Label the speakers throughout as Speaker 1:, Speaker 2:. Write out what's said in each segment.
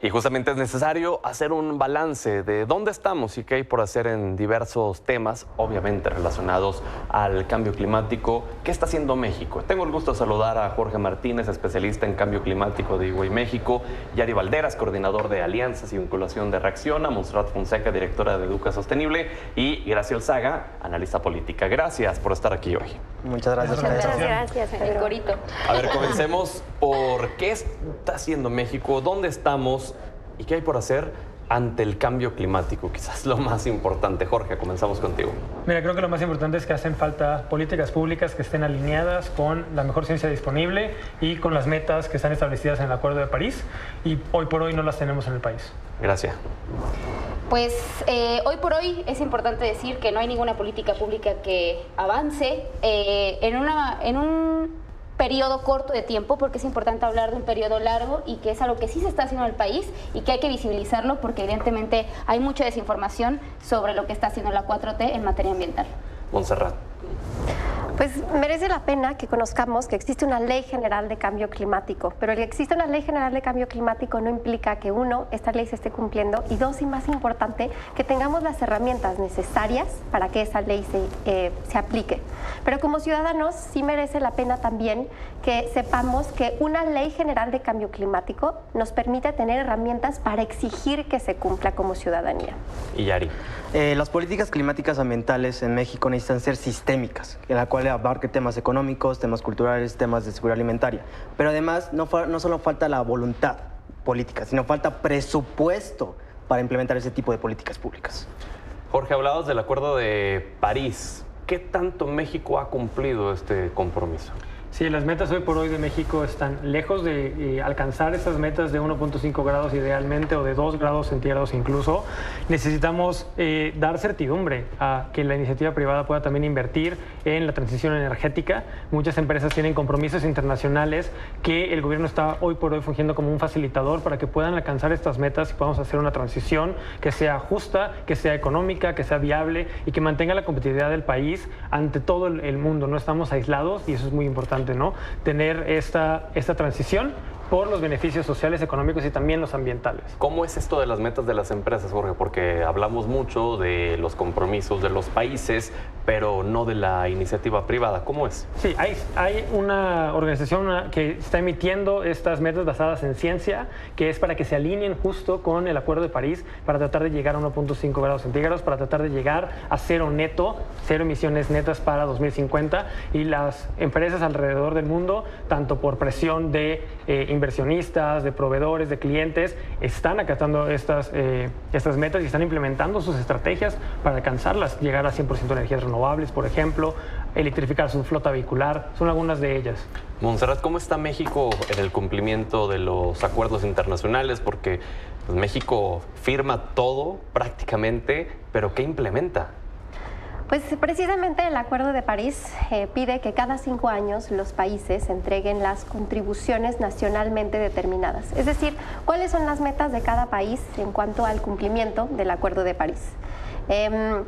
Speaker 1: Y justamente es necesario hacer un balance de dónde estamos y qué hay por hacer en diversos temas, obviamente relacionados al cambio climático. ¿Qué está haciendo México? Tengo el gusto de saludar a Jorge Martínez, especialista en cambio climático de EY México, Yari Valderas, coordinador de alianzas y vinculación de Reacción, a Montserrat Fonseca, directora de Educa Sostenible, y Graciela Saga, analista política. Gracias por estar aquí hoy.
Speaker 2: Muchas gracias.
Speaker 3: Muchas gracias, el corito.
Speaker 1: A ver, comencemos por qué está haciendo México, dónde estamos y qué hay por hacer ante el cambio climático, quizás lo más importante. Jorge, comenzamos contigo.
Speaker 4: Mira, creo que lo más importante es que hacen falta políticas públicas que estén alineadas con la mejor ciencia disponible y con las metas que están establecidas en el Acuerdo de París, y hoy por hoy no las tenemos en el país.
Speaker 1: Gracias.
Speaker 3: Pues hoy por hoy es importante decir que no hay ninguna política pública que avance en un periodo corto de tiempo, porque es importante hablar de un periodo largo y que es algo que sí se está haciendo en el país y que hay que visibilizarlo porque evidentemente hay mucha desinformación sobre lo que está haciendo la 4T en materia ambiental.
Speaker 1: Montserrat.
Speaker 2: Pues merece la pena que conozcamos que existe una ley general de cambio climático, pero el que existe una ley general de cambio climático no implica que, uno, esta ley se esté cumpliendo, y dos, y más importante, que tengamos las herramientas necesarias para que esa ley se aplique. Pero como ciudadanos sí merece la pena también que sepamos que una ley general de cambio climático nos permite tener herramientas para exigir que se cumpla como ciudadanía.
Speaker 1: Y Yari.
Speaker 5: Las políticas climáticas ambientales en México necesitan ser sistémicas, en la cual abarque temas económicos, temas culturales, temas de seguridad alimentaria. Pero además no solo falta la voluntad política, sino falta presupuesto para implementar ese tipo de políticas públicas.
Speaker 1: Jorge, hablabas del Acuerdo de París. ¿Qué tanto México ha cumplido este compromiso?
Speaker 4: Sí, las metas hoy por hoy de México están lejos de alcanzar esas metas de 1.5 grados idealmente, o de 2 grados centígrados incluso. Necesitamos dar certidumbre a que la iniciativa privada pueda también invertir en la transición energética. Muchas empresas tienen compromisos internacionales que el gobierno está hoy por hoy fungiendo como un facilitador para que puedan alcanzar estas metas y podamos hacer una transición que sea justa, que sea económica, que sea viable y que mantenga la competitividad del país ante todo el mundo. No estamos aislados y eso es muy importante, ¿no? Tener esta transición por los beneficios sociales, económicos y también los ambientales.
Speaker 1: ¿Cómo es esto de las metas de las empresas, Jorge? Porque hablamos mucho de los compromisos de los países, pero no de la iniciativa privada. ¿Cómo es?
Speaker 4: Sí, hay una organización que está emitiendo estas metas basadas en ciencia, que es para que se alineen justo con el Acuerdo de París, para tratar de llegar a 1.5 grados centígrados, para tratar de llegar a cero neto, cero emisiones netas para 2050, y las empresas alrededor del mundo, tanto por presión de inversionistas, de proveedores, de clientes, están acatando estas metas y están implementando sus estrategias para alcanzarlas, llegar a 100% energías renovables, por ejemplo, electrificar su flota vehicular, son algunas de ellas.
Speaker 1: Montserrat, ¿cómo está México en el cumplimiento de los acuerdos internacionales? Porque pues, México firma todo prácticamente, pero ¿qué implementa?
Speaker 2: Pues precisamente el Acuerdo de París pide que cada 5 años los países entreguen las contribuciones nacionalmente determinadas. Es decir, cuáles son las metas de cada país en cuanto al cumplimiento del Acuerdo de París.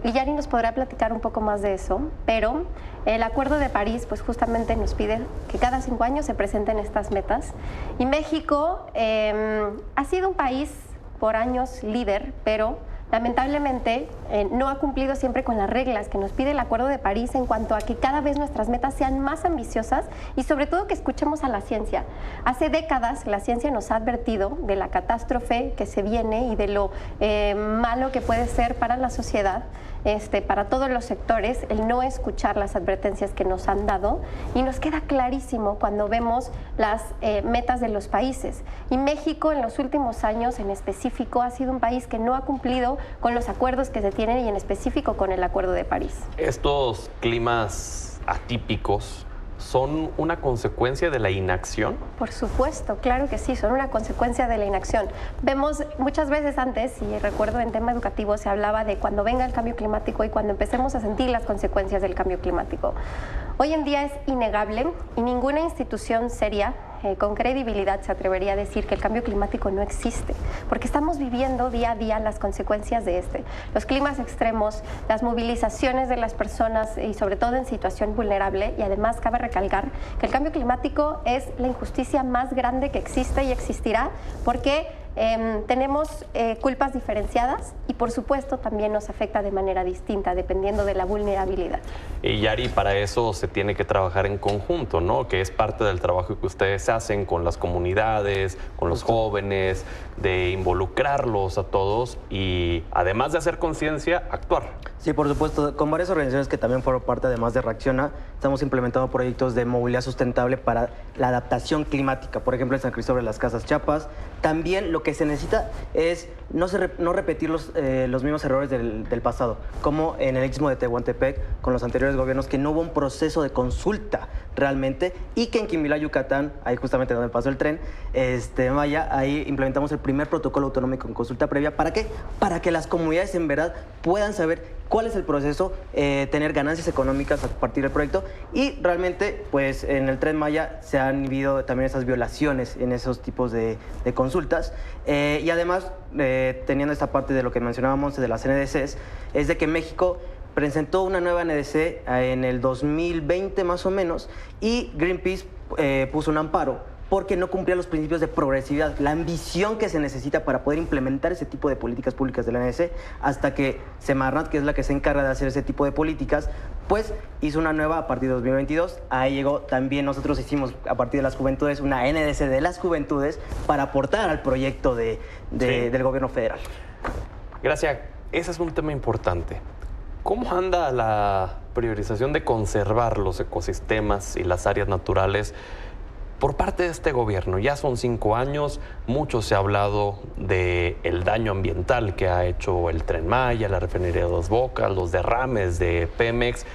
Speaker 2: Y Yari nos podrá platicar un poco más de eso, pero el Acuerdo de París pues justamente nos pide que cada 5 años se presenten estas metas. Y México ha sido un país por años líder, pero lamentablemente no ha cumplido siempre con las reglas que nos pide el Acuerdo de París en cuanto a que cada vez nuestras metas sean más ambiciosas y sobre todo que escuchemos a la ciencia. Hace décadas la ciencia nos ha advertido de la catástrofe que se viene y de lo malo que puede ser para la sociedad, para todos los sectores, el no escuchar las advertencias que nos han dado, y nos queda clarísimo cuando vemos las metas de los países. Y México en los últimos años en específico ha sido un país que no ha cumplido con los acuerdos que se tienen y en específico con el Acuerdo de París.
Speaker 1: ¿Estos climas atípicos son una consecuencia de la inacción?
Speaker 2: Por supuesto, claro que sí, son una consecuencia de la inacción. Vemos muchas veces antes, y recuerdo en tema educativo se hablaba de cuando venga el cambio climático y cuando empecemos a sentir las consecuencias del cambio climático. Hoy en día es innegable y ninguna institución seria con credibilidad se atrevería a decir que el cambio climático no existe, porque estamos viviendo día a día las consecuencias de los climas extremos, las movilizaciones de las personas y sobre todo en situación vulnerable. Y además cabe recalcar que el cambio climático es la injusticia más grande que existe y existirá, porque Tenemos culpas diferenciadas y por supuesto también nos afecta de manera distinta dependiendo de la vulnerabilidad.
Speaker 1: Y Yari, para eso se tiene que trabajar en conjunto, ¿no? Que es parte del trabajo que ustedes hacen con las comunidades, con los jóvenes, de involucrarlos a todos y además de hacer conciencia, actuar.
Speaker 5: Sí, por supuesto, con varias organizaciones que también fueron parte, además de Reacciona, estamos implementando proyectos de movilidad sustentable para la adaptación climática, por ejemplo, en San Cristóbal de las Casas, Chiapas. También lo que se necesita es no repetir los mismos errores del pasado, como en el Istmo de Tehuantepec, con los anteriores gobiernos, que no hubo un proceso de consulta realmente, y que en Quimbilá, Yucatán, ahí justamente donde pasó el tren, Maya, ahí implementamos el primer protocolo autonómico en consulta previa. ¿Para qué? Para que las comunidades en verdad puedan saber cuál es el proceso, tener ganancias económicas a partir del proyecto, y realmente pues en el Tren Maya se han vivido también esas violaciones en esos tipos de consultas, y además teniendo esta parte de lo que mencionábamos de las NDCs, es de que México presentó una nueva NDC en el 2020 más o menos, y Greenpeace puso un amparo porque no cumplía los principios de progresividad, la ambición que se necesita para poder implementar ese tipo de políticas públicas de la NDC, hasta que Semarnat, que es la que se encarga de hacer ese tipo de políticas, pues hizo una nueva a partir de 2022. Ahí llegó también, nosotros hicimos a partir de las juventudes una NDC de las juventudes para aportar al proyecto del gobierno federal.
Speaker 1: Gracias, ese es un tema importante. ¿Cómo anda la priorización de conservar los ecosistemas y las áreas naturales por parte de este gobierno? Ya son 5 años, mucho se ha hablado del daño ambiental que ha hecho el Tren Maya, la refinería de Dos Bocas, los derrames de Pemex.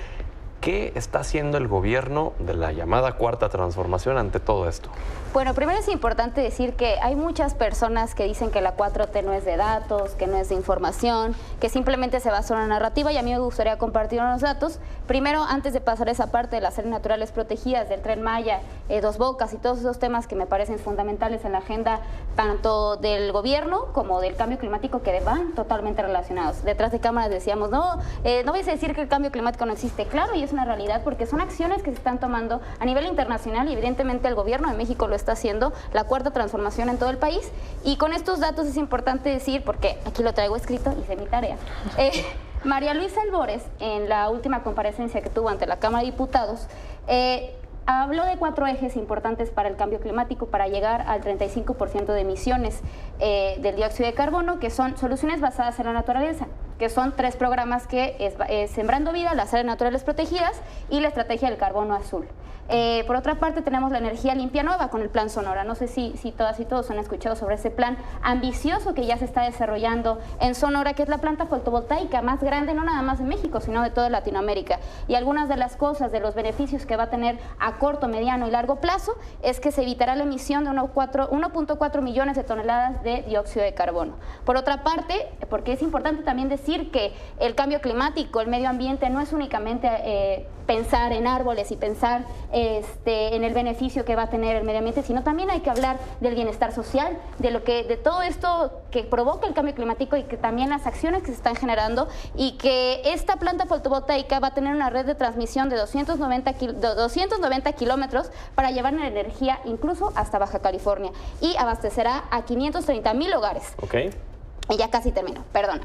Speaker 1: ¿Qué está haciendo el gobierno de la llamada Cuarta Transformación ante todo esto?
Speaker 3: Bueno, primero es importante decir que hay muchas personas que dicen que la 4T no es de datos, que no es de información, que simplemente se basa en una narrativa, y a mí me gustaría compartir unos datos. Primero, antes de pasar a esa parte de las áreas naturales protegidas, del Tren Maya, Dos Bocas y todos esos temas que me parecen fundamentales en la agenda tanto del gobierno como del cambio climático, que van totalmente relacionados. Detrás de cámaras decíamos, no vais a decir que el cambio climático no existe. Claro, y es una realidad porque son acciones que se están tomando a nivel internacional y evidentemente el gobierno de México lo está haciendo, la Cuarta Transformación en todo el país. Y con estos datos es importante decir, porque aquí lo traigo escrito, hice mi tarea. María Luisa Albores, en la última comparecencia que tuvo ante la Cámara de Diputados, habló de 4 ejes importantes para el cambio climático, para llegar al 35% de emisiones del dióxido de carbono, que son soluciones basadas en la naturaleza, que son 3 programas que es Sembrando Vida, las áreas naturales protegidas y la estrategia del carbono azul. Por otra parte, tenemos la energía limpia nueva con el Plan Sonora. No sé si todas y todos han escuchado sobre ese plan ambicioso que ya se está desarrollando en Sonora, que es la planta fotovoltaica más grande, no nada más de México, sino de toda Latinoamérica. Y algunas de las cosas, de los beneficios que va a tener a corto, mediano y largo plazo, es que se evitará la emisión de 1.4 millones de toneladas de dióxido de carbono. Por otra parte, porque es importante también decir que el cambio climático, el medio ambiente, no es únicamente pensar en árboles y pensar en el beneficio que va a tener el medio ambiente, sino también hay que hablar del bienestar social, de todo esto que provoca el cambio climático y que también las acciones que se están generando, y que esta planta fotovoltaica va a tener una red de transmisión de 290 kilómetros para llevar la energía incluso hasta Baja California, y abastecerá a 530,000 hogares.
Speaker 1: Okay.
Speaker 3: Y ya casi termino, perdón.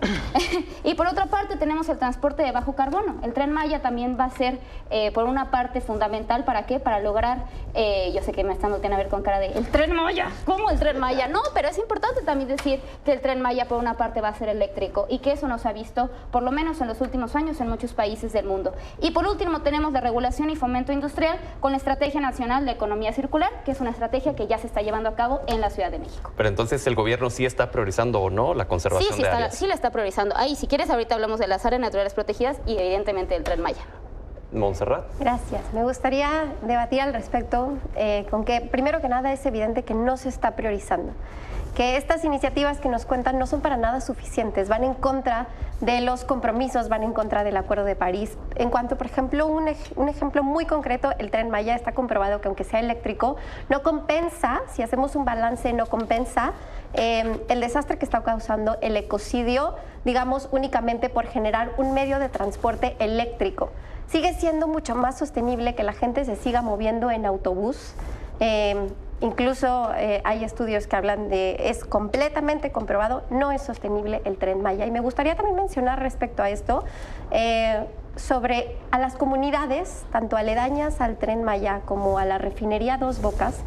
Speaker 3: Y por otra parte tenemos el transporte de bajo carbono. El Tren Maya también va a ser, por una parte, fundamental. ¿Para qué? Para lograr, yo sé que me están volteando a ver con cara de, ¿el Tren Maya? ¿Cómo el Tren Maya? No, pero es importante también decir que el Tren Maya, por una parte, va a ser eléctrico, y que eso no se ha visto, por lo menos en los últimos años, en muchos países del mundo. Y por último tenemos la regulación y fomento industrial con la Estrategia Nacional de Economía Circular, que es una estrategia que ya se está llevando a cabo en la Ciudad de México.
Speaker 1: Pero entonces, ¿el gobierno sí está priorizando o no la conservación de áreas?
Speaker 3: Sí la está priorizando. Ahí, si quieres, ahorita hablamos de las áreas naturales protegidas y evidentemente del Tren Maya.
Speaker 1: Montserrat.
Speaker 2: Gracias. Me gustaría debatir al respecto con que, primero que nada, es evidente que no se está priorizando, que estas iniciativas que nos cuentan no son para nada suficientes, van en contra de los compromisos, van en contra del Acuerdo de París. En cuanto, por ejemplo, un ejemplo muy concreto, el Tren Maya, está comprobado que aunque sea eléctrico, no compensa, si hacemos un balance, no compensa el desastre que está causando el ecocidio, digamos, únicamente por generar un medio de transporte eléctrico. Sigue siendo mucho más sostenible que la gente se siga moviendo en autobús, Incluso hay estudios que hablan de, es completamente comprobado, no es sostenible el Tren Maya. Y me gustaría también mencionar respecto a esto, sobre a las comunidades, tanto aledañas al Tren Maya como a la refinería Dos Bocas.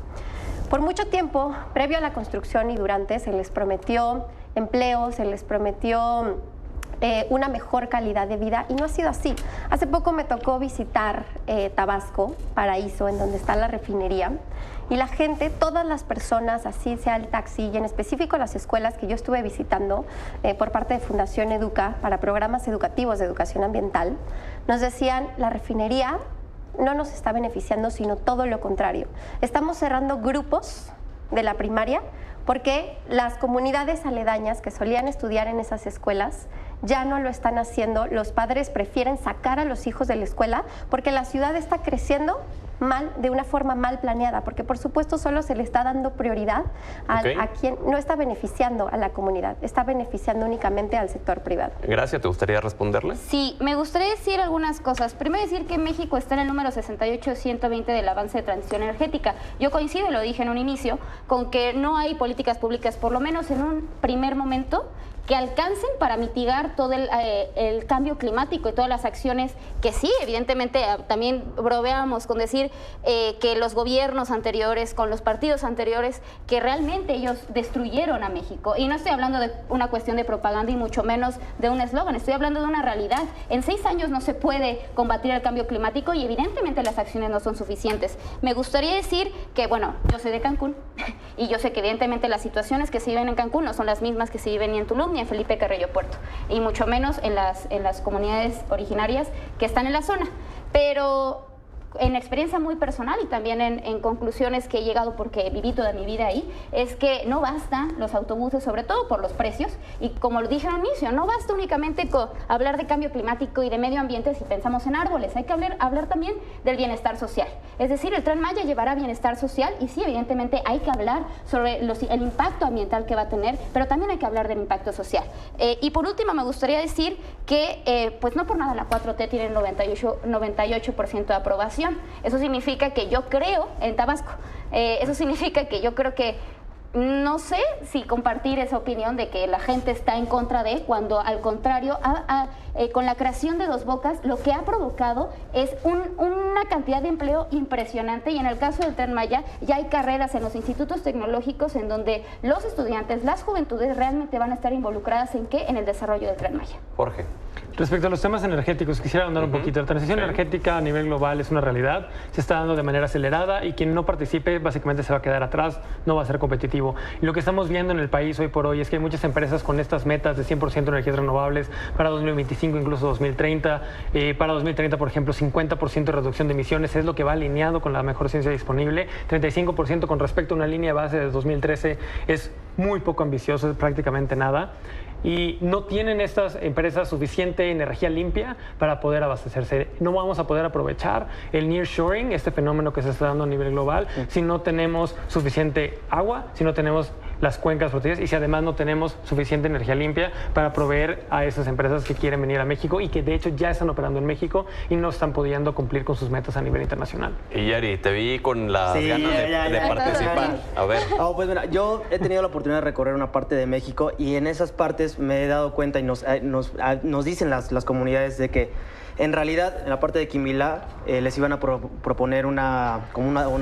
Speaker 2: Por mucho tiempo, previo a la construcción y durante, se les prometió empleo, se les prometió una mejor calidad de vida, y no ha sido así. Hace poco me tocó visitar Tabasco, Paraíso, en donde está la refinería, y la gente, todas las personas, así sea el taxi, y en específico las escuelas que yo estuve visitando por parte de Fundación Educa para programas educativos de educación ambiental, nos decían, la refinería no nos está beneficiando, sino todo lo contrario. Estamos cerrando grupos de la primaria porque las comunidades aledañas que solían estudiar en esas escuelas ya no lo están haciendo. Los padres prefieren sacar a los hijos de la escuela porque la ciudad está creciendo mal, de una forma mal planeada, porque por supuesto solo se le está dando prioridad a quien no está beneficiando a la comunidad, está beneficiando únicamente al sector privado.
Speaker 1: Gracias, ¿te gustaría responderle?
Speaker 3: Sí, me gustaría decir algunas cosas. Primero decir que México está en el número 68-120 del avance de transición energética. Yo coincido, lo dije en un inicio, con que no hay políticas públicas, por lo menos en un primer momento, que alcancen para mitigar todo el cambio climático y todas las acciones que sí, evidentemente, también bromeamos con decir que los gobiernos anteriores, con los partidos anteriores, que realmente ellos destruyeron a México. Y no estoy hablando de una cuestión de propaganda y mucho menos de un eslogan, estoy hablando de una realidad. En 6 años no se puede combatir el cambio climático y evidentemente las acciones no son suficientes. Me gustaría decir que, bueno, yo soy de Cancún y yo sé que evidentemente las situaciones que se viven en Cancún no son las mismas que se viven ni en Tulum ni en Felipe Carrillo Puerto, y mucho menos en las comunidades originarias que están en la zona. Pero en experiencia muy personal y también en conclusiones que he llegado porque viví toda mi vida ahí, es que no basta los autobuses, sobre todo por los precios, y como lo dije al inicio, no basta únicamente con hablar de cambio climático y de medio ambiente si pensamos en árboles, hay que hablar también del bienestar social. Es decir, el Tren Maya llevará bienestar social y sí, evidentemente hay que hablar sobre el impacto ambiental que va a tener, pero también hay que hablar del impacto social. Y por último, me gustaría decir que pues no por nada la 4T tiene el 98% de aprobación. Eso significa que yo creo en Tabasco. Eso significa que yo creo que no sé si compartir esa opinión de que la gente está en contra de, cuando al contrario, con la creación de Dos Bocas, lo que ha provocado es una cantidad de empleo impresionante, y en el caso del Tren Maya ya hay carreras en los institutos tecnológicos en donde los estudiantes, las juventudes realmente van a estar involucradas en ¿qué? En el desarrollo del Tren Maya.
Speaker 1: Jorge.
Speaker 4: Respecto a los temas energéticos, quisiera ahondar un poquito. La transición energética a nivel global es una realidad, se está dando de manera acelerada y quien no participe básicamente se va a quedar atrás, no va a ser competitivo. Y lo que estamos viendo en el país hoy por hoy es que hay muchas empresas con estas metas de 100% energías renovables para 2025, incluso 2030. Para 2030, por ejemplo, 50% de reducción de emisiones es lo que va alineado con la mejor ciencia disponible. 35% con respecto a una línea base de 2013 es muy poco ambicioso, es prácticamente nada. Y no tienen estas empresas suficiente energía limpia para poder abastecerse. No vamos a poder aprovechar el nearshoring, este fenómeno que se está dando a nivel global, si no tenemos suficiente agua, si no tenemos las cuencas fronterizas y si además no tenemos suficiente energía limpia para proveer a esas empresas que quieren venir a México y que de hecho ya están operando en México y no están pudiendo cumplir con sus metas a nivel internacional.
Speaker 1: Y Yari, te vi con las ganas de participar. A ver.
Speaker 5: Pues mira, yo he tenido la oportunidad de recorrer una parte de México y en esas partes me he dado cuenta y nos dicen las comunidades de que en realidad, en la parte de Quimbilá les iban a proponer una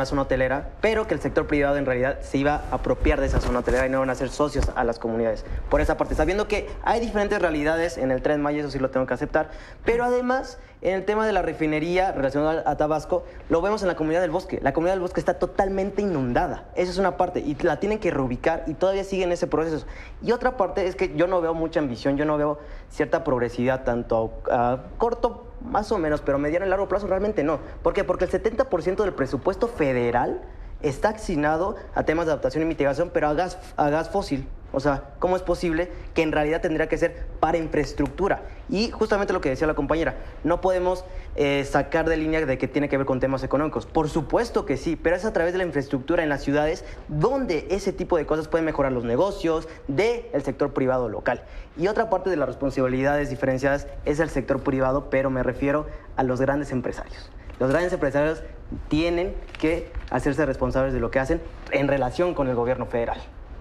Speaker 5: zona hotelera, pero que el sector privado en realidad se iba a apropiar de esa zona hotelera y no iban a ser socios a las comunidades. Por esa parte, sabiendo que hay diferentes realidades en el Tren Maya, eso sí lo tengo que aceptar, pero además, en el tema de la refinería relacionada a Tabasco, lo vemos en la comunidad del Bosque. La comunidad del Bosque está totalmente inundada. Esa es una parte y la tienen que reubicar y todavía siguen ese proceso. Y otra parte es que yo no veo mucha ambición, yo no veo cierta progresividad tanto a corto, más o menos, pero mediano y largo plazo realmente no. ¿Por qué? Porque el 70% del presupuesto federal está asignado a temas de adaptación y mitigación, pero a gas fósil. O sea, ¿cómo es posible que en realidad tendría que ser para infraestructura? Y justamente lo que decía la compañera, no podemos sacar de línea de que tiene que ver con temas económicos. Por supuesto que sí, pero es a través de la infraestructura en las ciudades donde ese tipo de cosas pueden mejorar los negocios del sector privado local. Y otra parte de las responsabilidades diferenciadas es el sector privado, pero me refiero a los grandes empresarios. Los grandes empresarios tienen que hacerse responsables de lo que hacen en relación con el gobierno federal.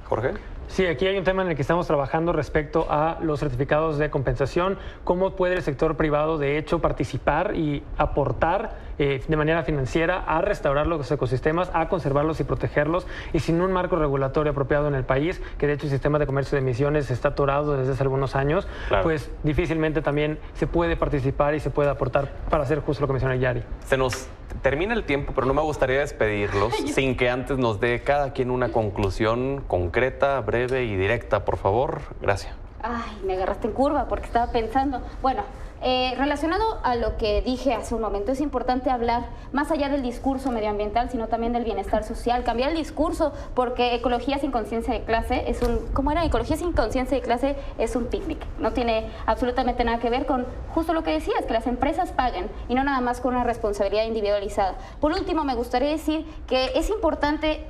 Speaker 1: Jorge.
Speaker 4: Sí, aquí hay un tema en el que estamos trabajando respecto a los certificados de compensación, cómo puede el sector privado de hecho participar y aportar de manera financiera a restaurar los ecosistemas, a conservarlos y protegerlos, y sin un marco regulatorio apropiado en el país, que de hecho el sistema de comercio de emisiones está atorado desde hace algunos años, claro, pues difícilmente también se puede participar y se puede aportar para hacer justo lo que menciona Yari.
Speaker 1: Se nos termina el tiempo, pero no me gustaría despedirlos sin que antes nos dé cada quien una conclusión concreta, breve y directa, por favor. Gracias.
Speaker 3: Ay, me agarraste en curva porque estaba pensando. Bueno, relacionado a lo que dije hace un momento, es importante hablar más allá del discurso medioambiental, sino también del bienestar social, cambiar el discurso, porque ecología sin conciencia de clase es un, ¿cómo era? Ecología sin conciencia de clase es un picnic. No tiene absolutamente nada que ver con justo lo que decías, que las empresas paguen y no nada más con una responsabilidad individualizada. Por último, me gustaría decir que es importante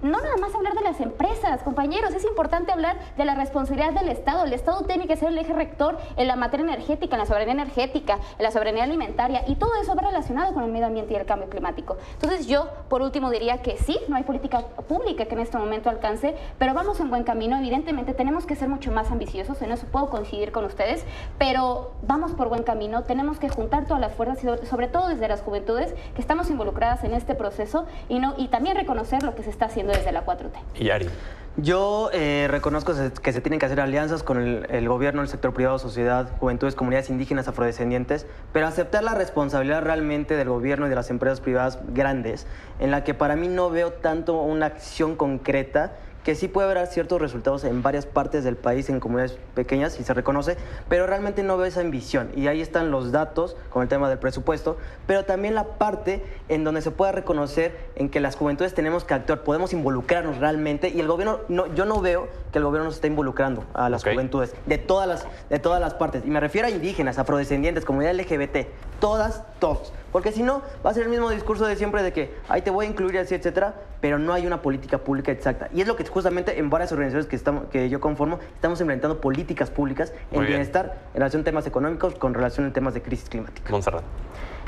Speaker 3: no nada más hablar de las empresas, compañeros, es importante hablar de la responsabilidad del Estado. El Estado tiene que ser el eje rector en la materia energética, en la soberanía energética, en la soberanía alimentaria, y todo eso va relacionado con el medio ambiente y el cambio climático. Entonces yo, por último, diría que sí, no hay política pública que en este momento alcance, pero vamos en buen camino. Evidentemente tenemos que ser mucho más ambiciosos, en eso puedo coincidir con ustedes, pero vamos por buen camino, tenemos que juntar todas las fuerzas, y sobre todo desde las juventudes que estamos involucradas en este proceso, y también reconocer lo que se está haciendo desde la 4T.
Speaker 1: Y Ari.
Speaker 5: Yo reconozco que se tienen que hacer alianzas con el gobierno, el sector privado, sociedad, juventudes, comunidades indígenas, afrodescendientes, pero aceptar la responsabilidad realmente del gobierno y de las empresas privadas grandes, en la que para mí no veo tanto una acción concreta, que sí puede haber ciertos resultados en varias partes del país, en comunidades pequeñas, y se reconoce, pero realmente no veo esa ambición. Y ahí están los datos con el tema del presupuesto, pero también la parte en donde se pueda reconocer en que las juventudes tenemos que actuar, podemos involucrarnos realmente, y el gobierno, yo no veo que el gobierno se esté involucrando a las juventudes, de todas las partes. Y me refiero a indígenas, afrodescendientes, comunidad LGBT, todos. Porque si no, va a ser el mismo discurso de siempre de que, ahí te voy a incluir, así, etcétera, pero no hay una política pública exacta. Y es lo que justamente en varias organizaciones que yo conformo, estamos implementando políticas públicas en bienestar, en relación a temas económicos, con relación a temas de crisis climática.
Speaker 1: Montserrat.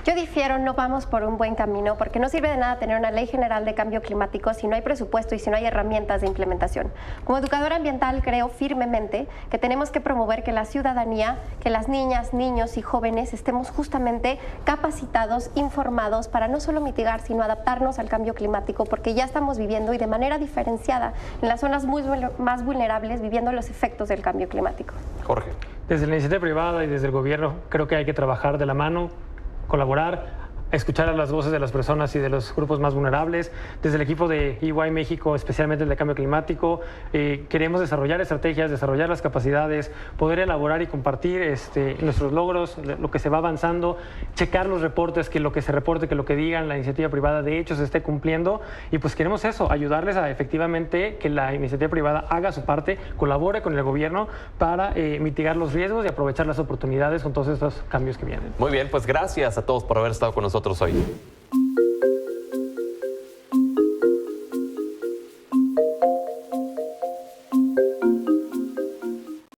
Speaker 2: Yo difiero, no vamos por un buen camino, porque no sirve de nada tener una ley general de cambio climático si no hay presupuesto y si no hay herramientas de implementación. Como educadora ambiental creo firmemente que tenemos que promover que la ciudadanía, que las niñas, niños y jóvenes estemos justamente capacitados, informados para no solo mitigar, sino adaptarnos al cambio climático, porque ya estamos viviendo y de manera diferenciada en las zonas más vulnerables viviendo los efectos del cambio climático.
Speaker 1: Jorge.
Speaker 4: Desde la iniciativa privada y desde el gobierno creo que hay que trabajar de la mano, colaborar, escuchar a las voces de las personas y de los grupos más vulnerables. Desde el equipo de EY México, especialmente el de cambio climático, queremos desarrollar estrategias, desarrollar las capacidades, poder elaborar y compartir nuestros logros, lo que se va avanzando, checar los reportes, que lo que se reporte, que lo que digan la iniciativa privada de hecho se esté cumpliendo, y pues queremos eso, ayudarles a efectivamente que la iniciativa privada haga su parte, colabore con el gobierno para mitigar los riesgos y aprovechar las oportunidades con todos estos cambios que vienen.
Speaker 1: Muy bien, pues gracias a todos por haber estado con nosotros hoy.